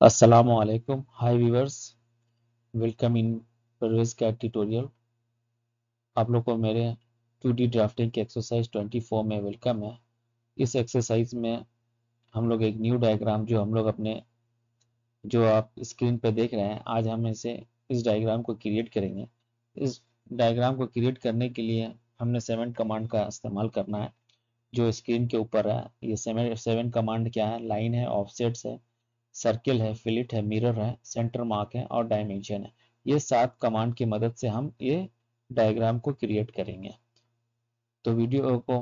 Assalamualaikum. Hi viewers, welcome in Pervez CAD tutorial. आप लोग को मेरे 2D ड्राफ्टिंग की एक्सरसाइज 24 में वेलकम है। इस एक्सरसाइज में हम लोग एक न्यू डायग्राम जो हम लोग अपने जो आप स्क्रीन पे देख रहे हैं, आज हम इस डायग्राम को क्रिएट करेंगे। इस डायग्राम को क्रिएट करने के लिए हमने 7 कमांड का इस्तेमाल करना है जो स्क्रीन के ऊपर है। ये 7 कमांड क्या है? लाइन है, ऑफसेट्स है, सर्किल है, फिलिट है, मिरर है, सेंटर मार्क है और डायमेंशन है। ये 7 कमांड की मदद से हम ये डायग्राम को क्रिएट करेंगे। तो वीडियो को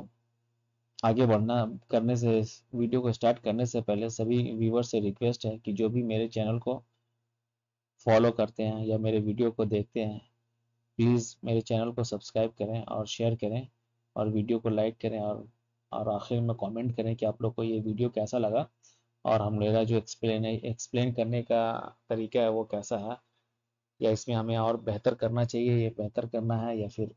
आगे बढ़ना करने से वीडियो को स्टार्ट करने से पहले सभी व्यूवर से रिक्वेस्ट है कि जो भी मेरे चैनल को फॉलो करते हैं या मेरे वीडियो को देखते हैं, प्लीज़ मेरे चैनल को सब्सक्राइब करें और शेयर करें और वीडियो को लाइक करें और आखिर में कमेंट करें कि आप लोग को ये वीडियो कैसा लगा और हम मेरा जो एक्सप्लेन करने का तरीका है वो कैसा है, या इसमें हमें और बेहतर करना चाहिए, ये बेहतर करना है, या फिर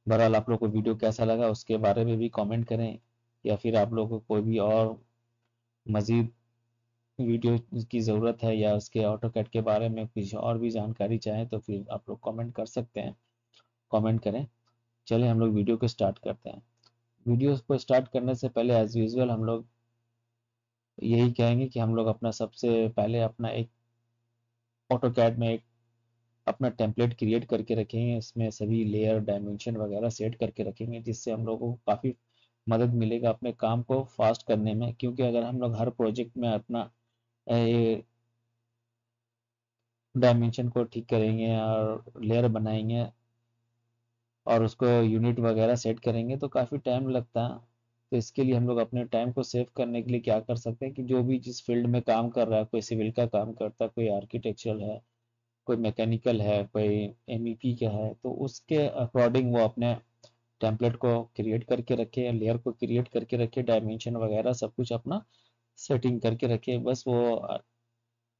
बहरहाल आप लोग को वीडियो कैसा लगा उसके बारे में भी कमेंट करें। या फिर आप लोग को कोई भी और मज़ीद वीडियो की ज़रूरत है या उसके ऑटोकैड के बारे में कुछ और भी जानकारी चाहें तो फिर आप लोग कमेंट कर सकते हैं, कमेंट करें। चलिए हम लोग वीडियो को स्टार्ट करते हैं। वीडियो को स्टार्ट करने से पहले एज यूजुअल हम लोग यही कहेंगे कि हम लोग अपना सबसे पहले अपना एक ऑटोकैड में एक अपना टेम्पलेट क्रिएट करके रखेंगे। इसमें सभी लेयर डायमेंशन वगैरह सेट करके रखेंगे जिससे हम लोगों को काफ़ी मदद मिलेगा अपने काम को फास्ट करने में, क्योंकि अगर हम लोग हर प्रोजेक्ट में अपना ये डायमेंशन को ठीक करेंगे और लेयर बनाएंगे और उसको यूनिट वगैरह सेट करेंगे तो काफ़ी टाइम लगता है। तो इसके लिए हम लोग अपने टाइम को सेव करने के लिए क्या कर सकते हैं कि जो भी जिस फील्ड में काम कर रहा है, कोई सिविल का काम करता है, कोई आर्किटेक्चरल है, कोई मैकेनिकल है, कोई एमईपी का है, तो उसके अकॉर्डिंग वो अपने टेम्पलेट को क्रिएट करके रखे, लेयर को क्रिएट करके रखे, डायमेंशन वगैरह सब कुछ अपना सेटिंग करके रखे। बस वो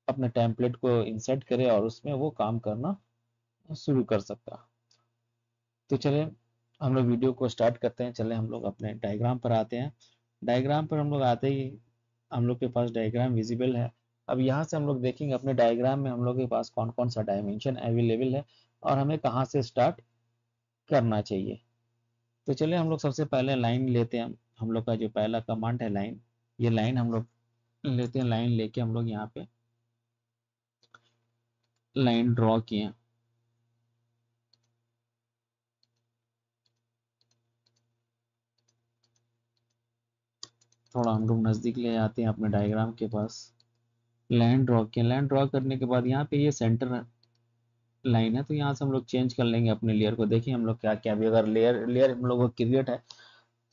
अपने टेम्पलेट को इंसर्ट करे और उसमें वो काम करना शुरू कर सकता। तो चले हम लोग वीडियो को स्टार्ट करते हैं। चले हम लोग अपने डायग्राम पर आते हैं। डायग्राम पर हम लोग आते ही हम लोग के पास डायग्राम विजिबल है। अब यहाँ से हम लोग देखेंगे अपने डायग्राम में हम लोग के पास कौन कौन सा डायमेंशन अवेलेबल है और हमें कहाँ से स्टार्ट करना चाहिए। तो चलिए हम लोग सबसे पहले लाइन लेते हैं। हम लोग का जो पहला कमांड है लाइन, ये लाइन हम लोग लेते हैं। लाइन लेके हम लोग यहाँ पे लाइन ड्रॉ किए। थोड़ा हम लोग नज़दीक ले आते हैं अपने डायग्राम के पास। लाइन ड्रॉ किए, लाइन ड्रॉ करने के बाद यहाँ पे ये सेंटर लाइन है, तो यहाँ से हम लोग चेंज कर लेंगे अपने लेयर को। देखिए हम लोग क्या क्या भी अगर लेयर लेयर हम लोग को क्रिएट है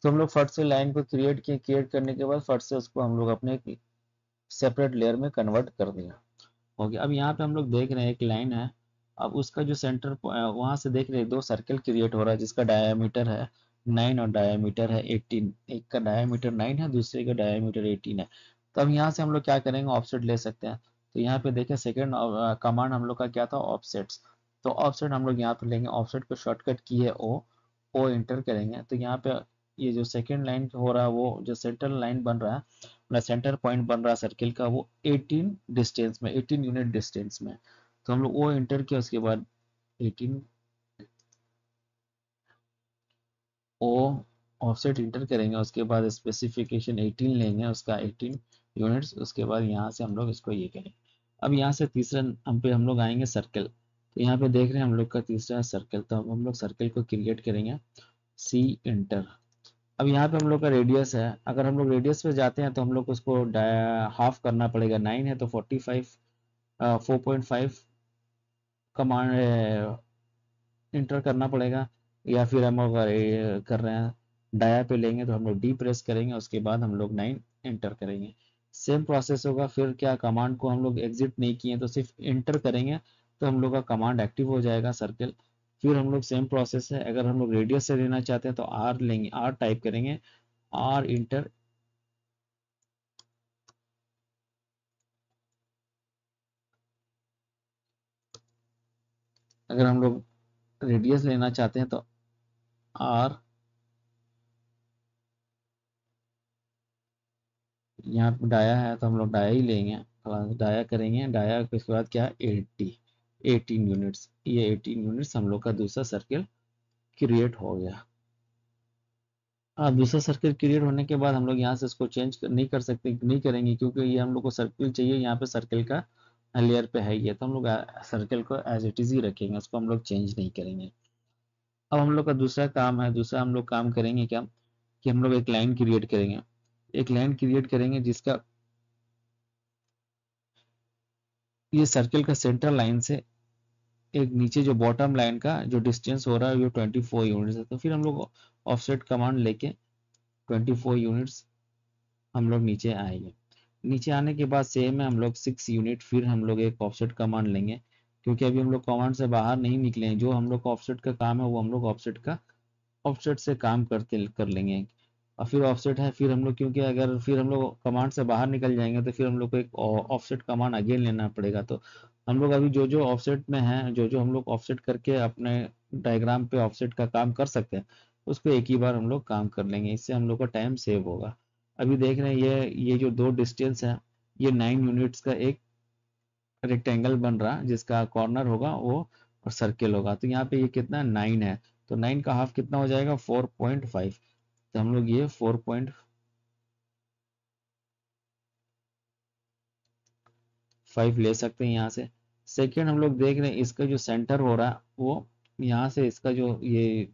तो हम लोग फट से लाइन को क्रिएट किए। क्रिएट करने के बाद फट से उसको हम लोग अपने सेपरेट लेयर में कन्वर्ट कर दिया। हो गया। अब यहाँ पे हम लोग देख रहे हैं एक लाइन है। अब उसका जो सेंटर वहां से देख रहे हैं दो सर्कल क्रिएट हो रहा है जिसका डायामीटर है 9 और डायामीटर है 18। एक का डायामीटर 9 है, दूसरे का डायामीटर 18 है। तो अब यहाँ से हम लोग क्या करेंगे, ऑफसेट ले सकते हैं। तो यहाँ पे देखें सेकेंड कमांड हम लोग का क्या था, ऑफसेट्स। तो ऑफसेट हम लोग यहाँ पे लेंगे। ऑफसेट को शॉर्टकट की है ओ इंटर करेंगे तो यहाँ पे ये जो सेकेंड लाइन हो रहा है वो जो सेंटर लाइन बन रहा है, अपना सेंटर पॉइंट बन रहा है सर्किल का, वो 18 डिस्टेंस में, 18 यूनिट डिस्टेंस में। तो हम लोग वो इंटर किया, उसके बाद 18 ओ ऑफसेट इंटर करेंगे, उसके बाद स्पेसिफिकेशन 18 लेंगे उसका 18 यूनिट्स। उसके बाद यहाँ से हम लोग इसको ये करेंगे। अब यहाँ से तीसरा हम लोग आएंगे सर्कल। तो यहाँ पे देख रहे हैं हम लोग का तीसरा सर्कल, तो अब हम लोग सर्कल को क्रिएट करेंगे। C inter. अब यहाँ पे हम लोग का रेडियस है। अगर हम लोग रेडियस पे जाते हैं तो हम लोग उसको हाफ करना पड़ेगा। 9 है तो 45 4.5 कमांड इंटर करना पड़ेगा। या फिर हम अगर कर रहे हैं डाया पे लेंगे तो हम लोग डी प्रेस करेंगे, उसके बाद हम लोग 9 इंटर करेंगे। सेम प्रोसेस होगा। फिर क्या, कमांड को हम लोग एग्जिट नहीं किए तो सिर्फ इंटर करेंगे तो हम लोग का कमांड एक्टिव हो जाएगा सर्कल। फिर हम लोग सेम प्रोसेस है, अगर हम लोग रेडियस से लेना चाहते हैं तो आर लेंगे, आर टाइप करेंगे, आर इंटर। अगर हम लोग रेडियस लेना चाहते हैं तो आर, यहाँ पे डाया है तो हम लोग डाया ही लेंगे। डाया करेंगे, डाया के उसके बाद क्या 18 यूनिट्स, ये 18 यूनिट्स हम लोग का दूसरा सर्किल क्रिएट हो गया। अब दूसरा सर्किल क्रिएट होने के बाद हम लोग यहाँ से इसको चेंज नहीं कर सकते, नहीं करेंगे, क्योंकि ये हम लोग को सर्किल चाहिए, यहाँ पे सर्किल का लेयर पे है ये, तो हम लोग सर्किल को एज इट इज ही रखेंगे, उसको हम लोग चेंज नहीं करेंगे। अब हम लोग का दूसरा काम है, दूसरा हम लोग काम करेंगे क्या, कि हम लोग एक लाइन क्रिएट करेंगे, एक लाइन क्रिएट करेंगे जिसका ये सर्किल का सेंटर लाइन से एक नीचे जो बॉटम लाइन का जो डिस्टेंस हो रहा है वो 24 यूनिट्स है, तो फिर हम लोग ऑफसेट कमांड लेके 24 यूनिट्स हम लोग नीचे आएंगे। नीचे आने के बाद सेम है, हम लोग 6 यूनिट फिर हम लोग एक ऑफसेट कमांड लेंगे, क्योंकि अभी हम लोग कमांड से बाहर नहीं निकले हैं, जो हम लोग का ऑफसेट का काम है वो हम लोग ऑफसेट से काम करते कर लेंगे। और फिर ऑफसेट है, फिर हम लोग क्योंकि अगर फिर हम लोग कमांड से बाहर निकल जाएंगे तो फिर हम लोग को एक ऑफसेट कमांड अगेन लेना पड़ेगा, तो हम लोग अभी जो जो ऑफसेट में हैं, जो जो हम लोग ऑफसेट करके अपने डायग्राम पे ऑफसेट का काम कर सकते हैं, उसको एक ही बार हम लोग काम कर लेंगे, इससे हम लोग का टाइम सेव होगा। अभी देख रहे हैं ये जो दो डिस्टेंस है, ये 9 यूनिट्स का एक रेक्टेंगल बन रहा है, जिसका कॉर्नर होगा वो और सर्किल होगा, तो यहाँ पे ये कितना 9 है, तो 9 का हाफ कितना हो जाएगा 4.5, तो हम लोग ये 4.5 ले सकते हैं यहाँ से। सेकेंड हम लोग देख रहे हैं इसका जो सेंटर हो रहा है वो यहाँ से इसका जो ये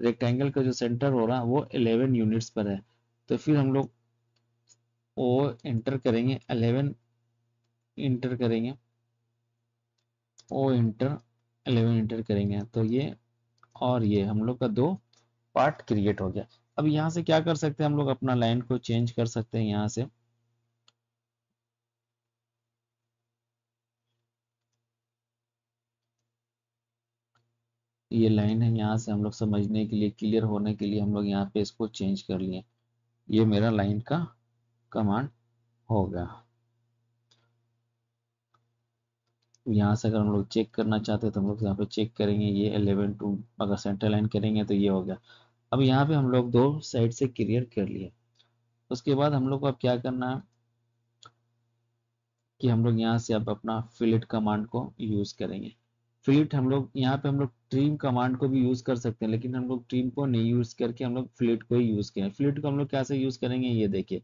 रेक्टेंगल का जो सेंटर हो रहा है वो 11 यूनिट्स पर है, तो फिर हम लोग ओ इंटर करेंगे, 11 इंटर करेंगे, ओ इंटर 11 इंटर करेंगे, तो ये और ये हम लोग का दो पार्ट क्रिएट हो गया। अब यहाँ से क्या कर सकते हैं, हम लोग अपना लाइन को चेंज कर सकते हैं यहाँ से, ये लाइन है, यहाँ से हम लोग समझने के लिए क्लियर होने के लिए हम लोग यहाँ पे इसको चेंज कर लिए, ये मेरा लाइन का कमांड होगा। यहाँ से अगर हम लोग चेक करना चाहते हैं तो हम लोग यहाँ पे चेक करेंगे, ये 11 टू अगर सेंटर लाइन करेंगे तो ये हो गया। अब यहाँ पे हम लोग दो साइड से क्लियर कर लिए, उसके बाद हम लोग को अब क्या करना है कि हम लोग यहाँ से अब अपना फिलेट कमांड को यूज करेंगे। फिलेट हम लोग यहाँ पे हम लोग ट्रिम कमांड को भी यूज कर सकते हैं, लेकिन हम लोग ट्रिम को नहीं यूज करके हम लोग फिलेट को ही यूज करें। फिलेट को हम लोग कैसे यूज करेंगे ये देखिए,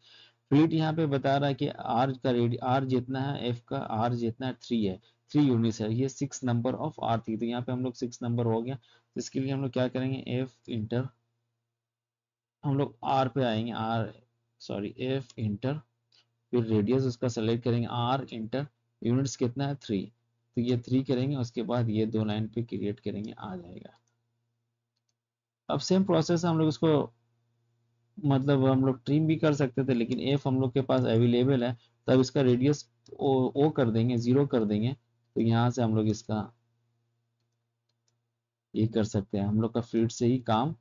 फ्लूइड यहाँ पे बता रहा है कि आर का रेडी आर जितना है, एफ का आर जितना है 3 है, 3 यूनिट्स है, ये 6 नंबर ऑफ आर थी, तो यहाँ पे हम लोग 6 नंबर हो गया, तो इसके लिए हम लोग क्या करेंगे एफ इंटर, हम लोग आर पे आएंगे, आर सॉरी एफ इंटर, फिर रेडियस उसका सेलेक्ट करेंगे, आर इंटर, यूनिट्स कितना है 3, तो ये 3 करेंगे, उसके बाद ये दो लाइन पे क्रिएट करेंगे, आ जाएगा। अब सेम प्रोसेस हम लोग इसको मतलब हम लोग ट्रिम भी कर सकते थे, लेकिन एफ हम लोग के पास अवेलेबल है, तब इसका रेडियस ओ कर देंगे, 0 कर देंगे, तो यहाँ से हम लोग इसका ये कर सकते हैं, हम लोग का फीड से ही काम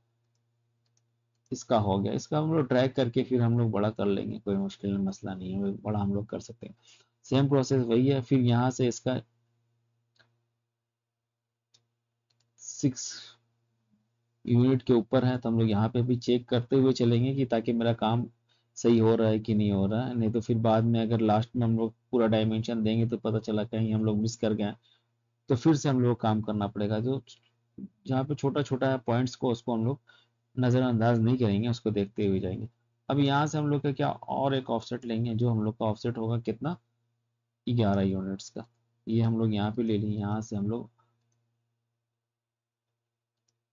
इसका हो गया, इसका हम लोग ड्रैग करके फिर हम लोग बड़ा कर लेंगे, कोई मुश्किल मसला नहीं है, बड़ा हम लोग कर सकते हैं। सेम प्रोसेस वही है, फिर यहाँ से इसका 6 यूनिट के ऊपर है, तो हम लोग यहाँ पे भी चेक करते हुए चलेंगे कि ताकि मेरा काम सही हो रहा है कि नहीं हो रहा है, नहीं तो फिर बाद में अगर लास्ट में हम लोग पूरा डायमेंशन देंगे तो पता चला कहीं हम लोग मिस कर गए, तो फिर से हम लोग काम करना पड़ेगा, जो जहाँ पे छोटा छोटा है पॉइंट्स को उसको हम लोग नज़रअंदाज नहीं करेंगे, उसको देखते हुए जाएंगे। अब यहाँ से हम लोग का क्या और एक ऑफसेट लेंगे, जो हम लोग का ऑफसेट होगा कितना 11 यूनिट्स का, ये हम लोग यहाँ पे ले लिए, यहाँ से हम लोग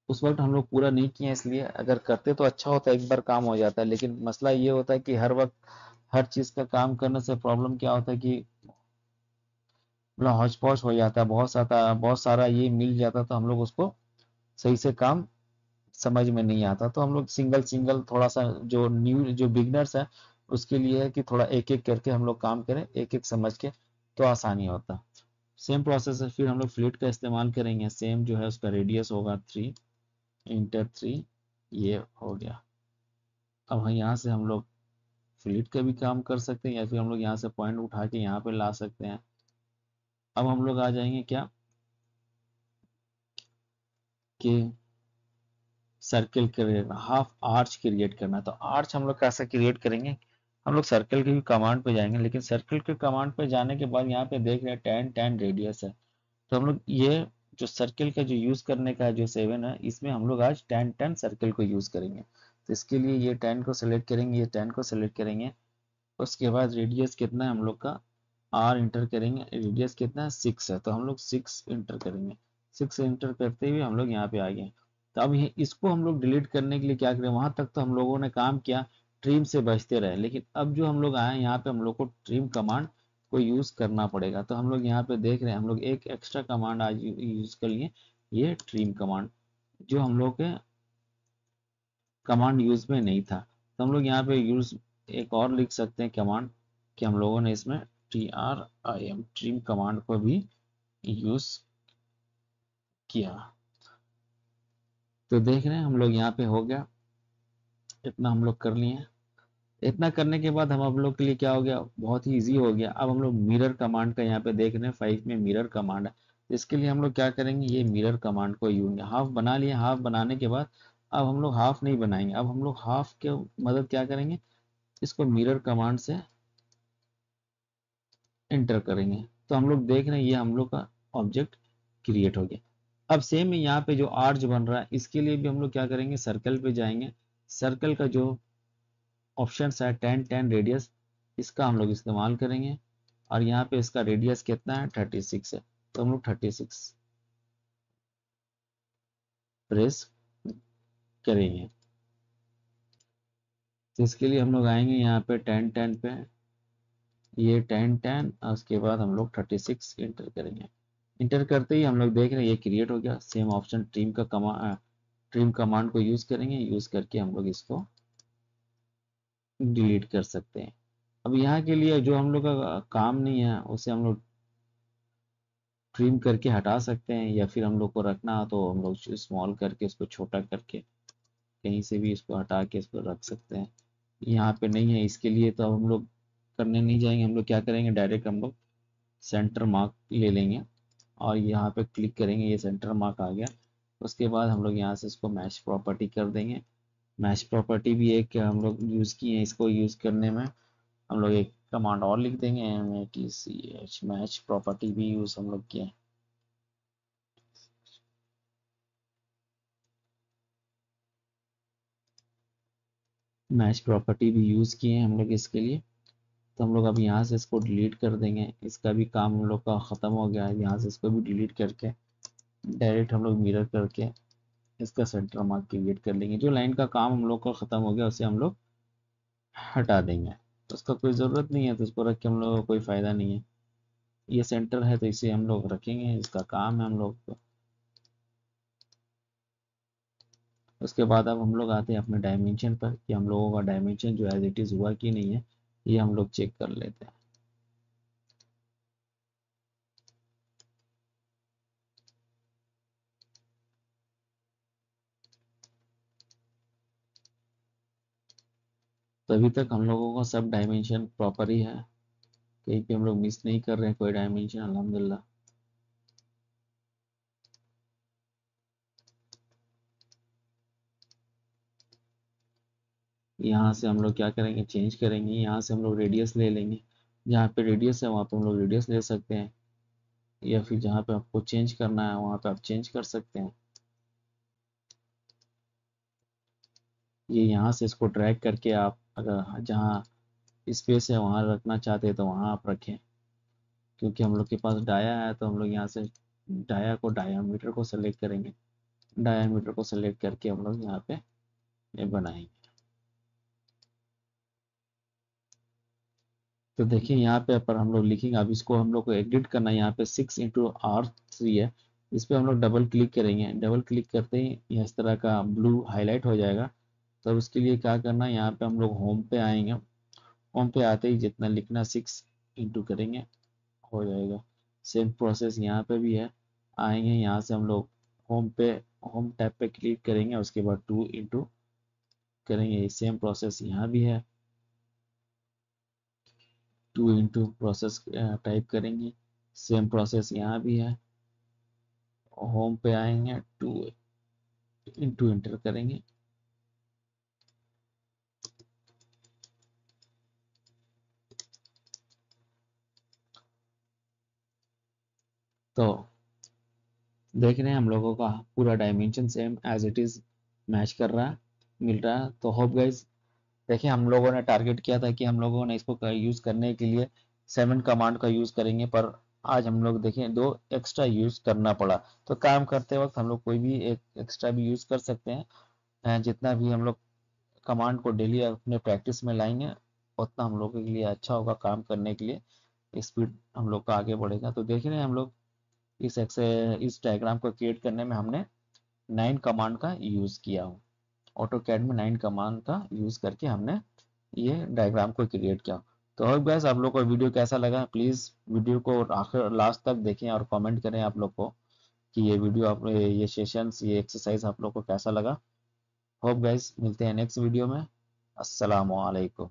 उस वक्त हम लोग पूरा नहीं किए, इसलिए अगर करते तो अच्छा होता, एक बार काम हो जाता है, लेकिन मसला ये होता है कि हर वक्त हर चीज़ का काम करने से प्रॉब्लम क्या होता है कि मतलब हौच पौच हो जाता है, बहुत सारा ये मिल जाता, तो हम लोग उसको सही से काम समझ में नहीं आता, तो हम लोग सिंगल सिंगल थोड़ा सा जो न्यू जो बिगनर्स है उसके लिए है कि थोड़ा एक एक करके हम लोग काम करें, एक एक समझ के, तो आसानी होता। सेम प्रोसेस है, फिर हम लोग फ्लूइड का इस्तेमाल करेंगे, सेम जो है उसका रेडियस होगा 3 इंटर 3, ये हो गया। अब यहाँ से हम लोग फ्लूइड का भी काम कर सकते हैं, या फिर हम लोग यहाँ से पॉइंट उठा के यहाँ पे ला सकते हैं। अब हम लोग आ जाएंगे क्या कि circle create half arch create करना है, तो आर्च हम लोग कैसे क्रिएट करेंगे, हम लोग सर्कल के भी कमांड पे जाएंगे, लेकिन सर्कल के कमांड पे जाने के बाद यहाँ पे देख रहे हैं 10 रेडियस है। तो हम लोग ये जो सर्कल का जो यूज करने का जो 7 है, इसमें हम लोग आज 10 सर्कल को यूज करेंगे। तो इसके लिए ये 10 को सेलेक्ट करेंगे, ये 10 को सेलेक्ट करेंगे। उसके बाद रेडियस कितना है हम लोग का, आर इंटर करेंगे। रेडियस कितना है, 6 है, तो हम लोग 6 इंटर करेंगे। 6 इंटर करते हुए हम लोग यहाँ पे आ गए। तो अब इसको हम लोग डिलीट करने के लिए क्या करें, वहां तक तो हम लोगों ने काम किया, ट्रिम से बचते रहे, लेकिन अब जो हम लोग आए यहाँ पे हम लोग को ट्रिम कमांड को यूज करना पड़ेगा। तो हम लोग यहाँ पे देख रहे हैं, हम लोग एक एक्स्ट्रा कमांड आज यूज कर लिए, ये ट्रिम कमांड, जो हम लोग के कमांड यूज में नहीं था। तो हम लोग यहाँ पे यूज एक और लिख सकते हैं कमांड, कि हम लोगों ने इसमें TRIM ट्रिम कमांड को भी यूज किया। तो देख रहे हैं हम लोग यहाँ पे हो गया, इतना हम लोग कर लिए। इतना करने के बाद हम आप लोग के लिए क्या हो गया, बहुत ही इजी हो गया। अब हम लोग मिरर कमांड का यहाँ पे देख रहे हैं, 5 में मिरर कमांड है। इसके लिए हम लोग क्या करेंगे, ये मिरर कमांड को यूज, हाफ बना लिए। हाफ बनाने के बाद अब हम लोग हाफ नहीं बनाएंगे, अब हम लोग हाफ के मदद क्या करेंगे, इसको मिरर कमांड से एंटर करेंगे। तो हम लोग देख रहे हैं ये हम लोग का ऑब्जेक्ट क्रिएट हो गया। अब सेम यहाँ पे जो आर्च बन रहा है, इसके लिए भी हम लोग क्या करेंगे, सर्कल पे जाएंगे। सर्कल का जो ऑप्शन है 10 रेडियस, इसका हम लोग इस्तेमाल करेंगे। और यहाँ पे इसका रेडियस कितना है, 36 है, तो हम लोग 36 प्रेस करेंगे। तो इसके लिए हम लोग आएंगे यहाँ पे 10 पे, ये 10 और उसके बाद हम लोग 36 इंटर करेंगे। इंटर करते ही हम लोग देख रहे हैं ये क्रिएट हो गया। सेम ऑप्शन ट्रिम कमांड को यूज करेंगे, यूज करके हम लोग इसको डिलीट कर सकते हैं। अब यहाँ के लिए जो हम लोग का काम नहीं है, उसे हम लोग ट्रिम करके हटा सकते हैं, या फिर हम लोग को रखना हो तो हम लोग स्मॉल करके इसको छोटा करके कहीं से भी इसको हटा के इसको रख सकते हैं। यहाँ पे नहीं है, इसके लिए तो अब हम लोग करने नहीं जाएंगे। हम लोग क्या करेंगे, डायरेक्ट हम लोग सेंटर मार्क ले लेंगे और यहाँ पे क्लिक करेंगे, ये सेंटर मार्क आ गया। उसके बाद हम लोग यहाँ से इसको मैच प्रॉपर्टी कर देंगे। मैच प्रॉपर्टी भी एक हम लोग यूज़ किए हैं, इसको यूज़ करने में हम लोग एक कमांड और लिख देंगे, MATCH मैच प्रॉपर्टी भी यूज़ हम लोग किए हैं। मैच प्रॉपर्टी भी यूज़ किए हैं हम लोग इसके लिए। तो हम लोग अब यहाँ से इसको डिलीट कर देंगे, इसका भी काम हम लोग का ख़त्म हो गया है। यहाँ से इसको भी डिलीट करके डायरेक्ट हम लोग मिरर करके इसका सेंटर मार्क क्रिएट कर लेंगे। जो लाइन का काम हम लोग का ख़त्म हो गया उसे हम लोग हटा देंगे, तो उसका कोई ज़रूरत नहीं है, तो इसको रख के हम लोग का कोई फ़ायदा नहीं है। ये सेंटर है तो इसे हम लोग रखेंगे, इसका काम है हम लोग को। उसके बाद अब हम लोग आते हैं अपने डायमेंशन पर, कि हम लोगों का डायमेंशन जो एज इट इज़ हुआ कि नहीं है, ये हम लोग चेक कर लेते हैं। तो अभी तक हम लोगों का सब डायमेंशन प्रॉपर ही है, कहीं पे हम लोग मिस नहीं कर रहे हैं कोई डायमेंशन, अल्हम्दुलिल्लाह। यहाँ से हम लोग क्या करेंगे, चेंज करेंगे। यहाँ से हम लोग रेडियस ले लेंगे, जहाँ पे रेडियस है वहाँ पे हम लोग रेडियस ले सकते हैं, या फिर जहाँ पे आपको चेंज करना है वहाँ पे आप चेंज कर सकते हैं। ये यहाँ से इसको ड्रैग करके आप अगर जहाँ स्पेस है वहाँ रखना चाहते हैं तो वहाँ आप रखें। क्योंकि हम लोग के पास डाया है तो हम लोग यहाँ से डाया को डायामीटर को सेलेक्ट करेंगे। डायामीटर को सेलेक्ट करके हम लोग यहाँ पे ये बनाएंगे। तो देखिए यहाँ पे पर हम लोग लिखेंगे, अब इसको हम लोग को एडिट करना है। यहाँ पे 6x R3 है, इस पे हम लोग डबल क्लिक करेंगे। डबल क्लिक करते ही ये इस तरह का ब्लू हाईलाइट हो जाएगा। तब उसके लिए क्या करना है, यहाँ पे हम लोग होम पे आएंगे। होम पे आते ही जितना लिखना 6 इंटू करेंगे, हो जाएगा। सेम प्रोसेस यहाँ पे भी है। आएंगे यहाँ से हम लोग होम पे, होम टैब पे क्लिक करेंगे, उसके बाद 2 इंटू करेंगे। सेम प्रोसेस यहाँ भी है, 2 इंटू प्रोसेस टाइप करेंगे। सेम प्रोसेस यहाँ भी है। होम पे आएंगे, 2 इंटू इंटर करेंगे। तो देख रहे हैं हम लोगों का पूरा dimension same as it is match कर रहा है, मिल रहा है। तो होप गाइज, देखिए हम लोगों ने टारगेट किया था कि हम लोगों ने इसको यूज करने के लिए 7 कमांड का यूज करेंगे, पर आज हम लोग देखें 2 एक्स्ट्रा यूज करना पड़ा। तो काम करते वक्त हम लोग कोई भी एक एक्स्ट्रा भी यूज कर सकते हैं। जितना भी हम लोग कमांड को डेली अपने प्रैक्टिस में लाएंगे, उतना हम लोगों के लिए अच्छा होगा काम करने के लिए, स्पीड हम लोग का आगे बढ़ेगा। तो देख रहे हैं हम लोग इस डायग्राम को क्रिएट करने में हमने 9 कमांड का यूज किया हूँ। ऑटो कैड में 9 कमांड का यूज करके हमने ये डायग्राम को क्रिएट किया। तो अब गैस आप लोग को वीडियो कैसा लगा, प्लीज वीडियो को आखिर लास्ट तक देखें और कमेंट करें आप लोग को कि ये वीडियो आप ये सेशंस ये एक्सरसाइज आप लोग को कैसा लगा। होप गाइस मिलते हैं नेक्स्ट वीडियो में। अस्सलाम वालेकुम।